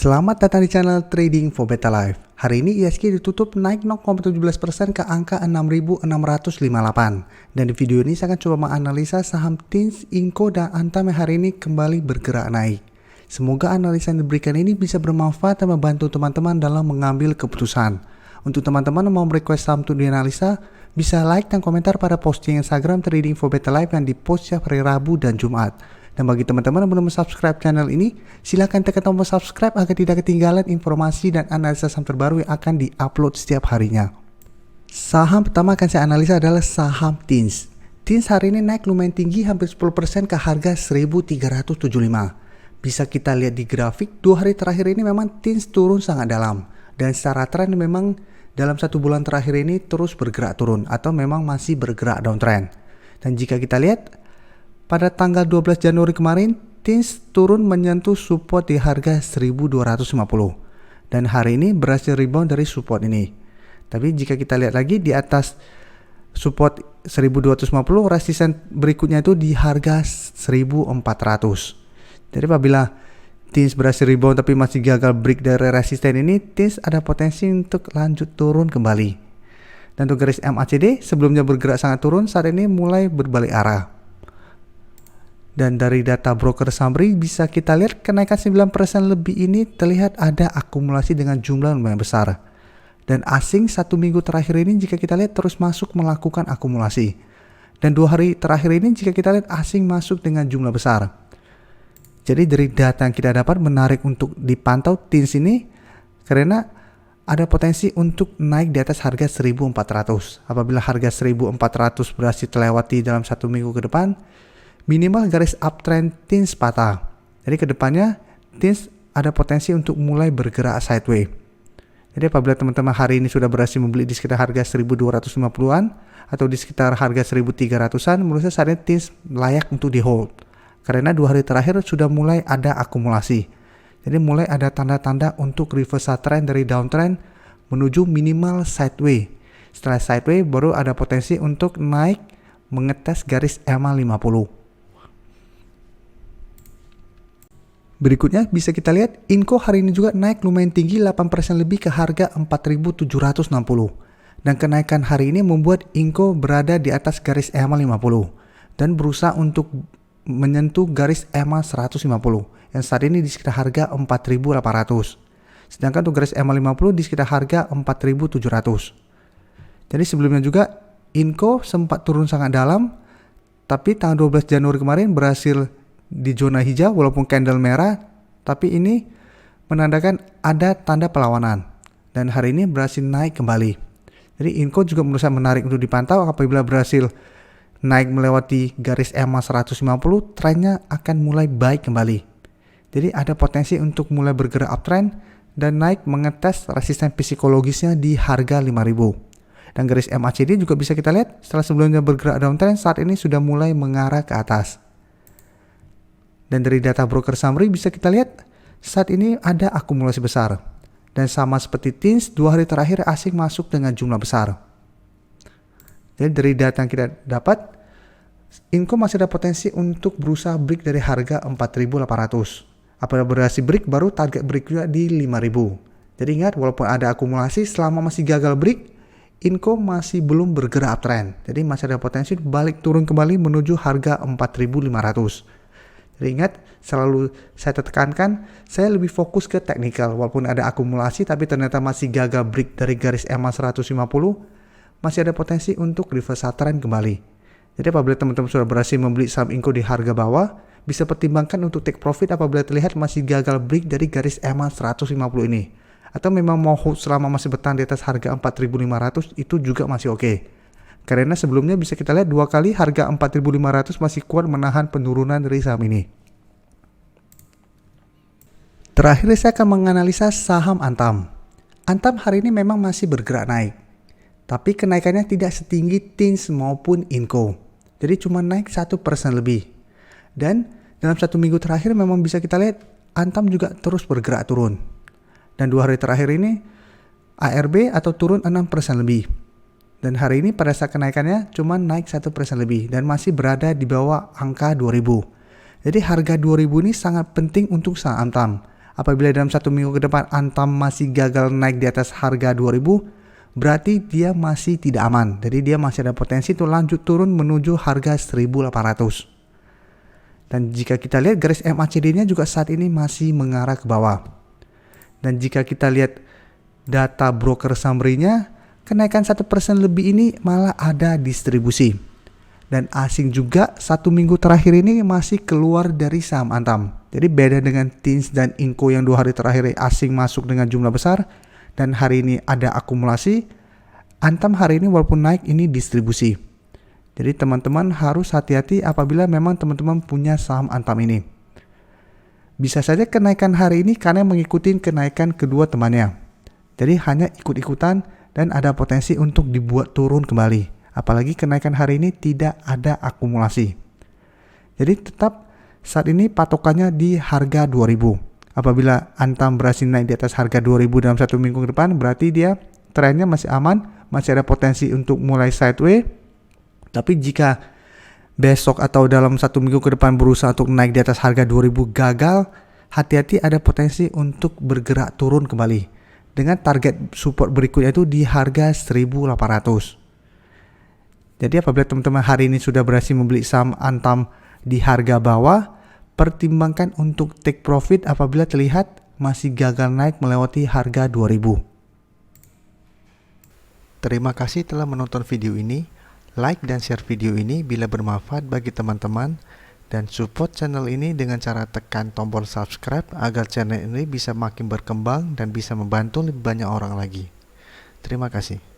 Selamat datang di channel Trading for Better Life. Hari ini IHSG ditutup naik 0,17% ke angka 6.658. Dan di video ini saya akan coba menganalisa saham TINS, Inco, dan Antam yang hari ini kembali bergerak naik. Semoga analisa yang diberikan ini bisa bermanfaat dan membantu teman-teman dalam mengambil keputusan. Untuk teman-teman yang mau request saham untuk dianalisa, bisa like dan komentar pada posting Instagram Trading for Better Life yang dipost setiap hari Rabu dan Jumat. Dan bagi teman-teman yang belum subscribe channel ini, silahkan tekan tombol subscribe agar tidak ketinggalan informasi dan analisa saham terbaru yang akan diupload setiap harinya. Saham pertama akan saya analisa adalah saham TINS. TINS hari ini naik lumayan tinggi, hampir 10% ke harga 1.375. Bisa kita lihat di grafik, 2 hari terakhir ini memang TINS turun sangat dalam. Dan secara tren memang dalam 1 bulan terakhir ini terus bergerak turun atau memang masih bergerak downtrend. Dan jika kita lihat, pada tanggal 12 Januari kemarin, TINS turun menyentuh support di harga 1.250. Dan hari ini berhasil rebound dari support ini. Tapi jika kita lihat lagi di atas support 1.250, resisten berikutnya itu di harga 1.400. Jadi apabila TINS berhasil rebound tapi masih gagal break dari resisten ini, TINS ada potensi untuk lanjut turun kembali. Dan untuk garis MACD, sebelumnya bergerak sangat turun, saat ini mulai berbalik arah. Dan dari data broker summary bisa kita lihat kenaikan 9% lebih ini terlihat ada akumulasi dengan jumlah yang lumayan besar. Dan asing 1 minggu terakhir ini jika kita lihat terus masuk melakukan akumulasi. Dan 2 hari terakhir ini jika kita lihat asing masuk dengan jumlah besar. Jadi dari data yang kita dapat menarik untuk dipantau TINS ini karena ada potensi untuk naik di atas harga 1.400. Apabila harga 1.400 berhasil terlewati dalam 1 minggu ke depan, minimal garis uptrend TINS patah. Jadi kedepannya TINS ada potensi untuk mulai bergerak sideways. Jadi apabila teman-teman hari ini sudah berhasil membeli di sekitar harga 1.250-an atau di sekitar harga 1.300-an, menurut saya saat ini TINS layak untuk di hold. Karena 2 hari terakhir sudah mulai ada akumulasi. Jadi mulai ada tanda-tanda untuk reversal trend dari downtrend menuju minimal sideways. Setelah sideways baru ada potensi untuk naik mengetes garis EMA 50. Berikutnya bisa kita lihat Inco hari ini juga naik lumayan tinggi 8% lebih ke harga 4.760. Dan kenaikan hari ini membuat Inco berada di atas garis EMA 50 dan berusaha untuk menyentuh garis EMA 150 yang saat ini di sekitar harga 4.800. Sedangkan untuk garis EMA 50 di sekitar harga 4.700. Jadi sebelumnya juga Inco sempat turun sangat dalam, tapi tanggal 12 Januari kemarin berhasil di zona hijau walaupun candle merah, tapi ini menandakan ada tanda perlawanan dan hari ini berhasil naik kembali. Jadi Inco juga menurut saya menarik untuk dipantau. Apabila berhasil naik melewati garis EMA 150, trennya akan mulai baik kembali. Jadi ada potensi untuk mulai bergerak uptrend dan naik mengetes resisten psikologisnya di harga 5.000. Dan garis MACD juga bisa kita lihat setelah sebelumnya bergerak downtrend, saat ini sudah mulai mengarah ke atas. Dan dari data broker summary bisa kita lihat saat ini ada akumulasi besar. Dan sama seperti TINS, 2 hari terakhir asing masuk dengan jumlah besar. Jadi dari data yang kita dapat, Inco masih ada potensi untuk berusaha break dari harga 4.800. Apabila berhasil break, baru target break juga di 5.000. Jadi ingat, walaupun ada akumulasi, selama masih gagal break, Inco masih belum bergerak uptrend. Jadi masih ada potensi balik turun kembali menuju harga 4.500. Jadi ingat, selalu saya tekankan, saya lebih fokus ke teknikal. Walaupun ada akumulasi tapi ternyata masih gagal break dari garis EMA 150, masih ada potensi untuk reversal trend kembali. Jadi apabila teman-teman sudah berhasil membeli saham Inco di harga bawah, bisa pertimbangkan untuk take profit apabila terlihat masih gagal break dari garis EMA 150 ini. Atau memang mau hold selama masih bertahan di atas harga 4.500, itu juga masih oke. Karena sebelumnya bisa kita lihat 2 kali harga 4.500 masih kuat menahan penurunan dari saham ini. Terakhir saya akan menganalisa saham Antam. Antam hari ini memang masih bergerak naik. Tapi kenaikannya tidak setinggi TINS maupun Inco. Jadi cuma naik 1% lebih. Dan dalam 1 minggu terakhir memang bisa kita lihat Antam juga terus bergerak turun. Dan 2 hari terakhir ini ARB atau turun 6% lebih. Dan hari ini pada saat kenaikannya cuma naik 1% lebih dan masih berada di bawah angka 2.000. Jadi harga 2.000 ini sangat penting untuk saham Antam. Apabila dalam 1 minggu ke depan Antam masih gagal naik di atas harga 2000, berarti dia masih tidak aman. Jadi dia masih ada potensi untuk lanjut turun menuju harga 1800. Dan jika kita lihat garis MACD-nya juga saat ini masih mengarah ke bawah. Dan jika kita lihat data broker summary-nya, kenaikan 1% lebih ini malah ada distribusi. Dan asing juga 1 minggu terakhir ini masih keluar dari saham Antam. Jadi beda dengan TINS dan Inco yang 2 hari terakhir asing masuk dengan jumlah besar, dan hari ini ada akumulasi. Antam hari ini walaupun naik ini distribusi. Jadi teman-teman harus hati-hati apabila memang teman-teman punya saham Antam ini. Bisa saja kenaikan hari ini karena mengikuti kenaikan kedua temannya. Jadi hanya ikut-ikutan dan ada potensi untuk dibuat turun kembali. Apalagi kenaikan hari ini tidak ada akumulasi. Jadi tetap saat ini patokannya di harga 2000. Apabila Antam berhasil naik di atas harga 2000 dalam 1 minggu ke depan, berarti dia trennya masih aman, masih ada potensi untuk mulai sideways. Tapi jika besok atau dalam 1 minggu ke depan berusaha untuk naik di atas harga 2000 gagal, hati-hati ada potensi untuk bergerak turun kembali. Dengan target support berikutnya itu di harga 1800. Jadi apabila teman-teman hari ini sudah berhasil membeli saham Antam di harga bawah, pertimbangkan untuk take profit apabila terlihat masih gagal naik melewati harga 2000. Terima kasih telah menonton video ini. Like dan share video ini bila bermanfaat bagi teman-teman, dan support channel ini dengan cara tekan tombol subscribe agar channel ini bisa makin berkembang dan bisa membantu lebih banyak orang lagi. Terima kasih.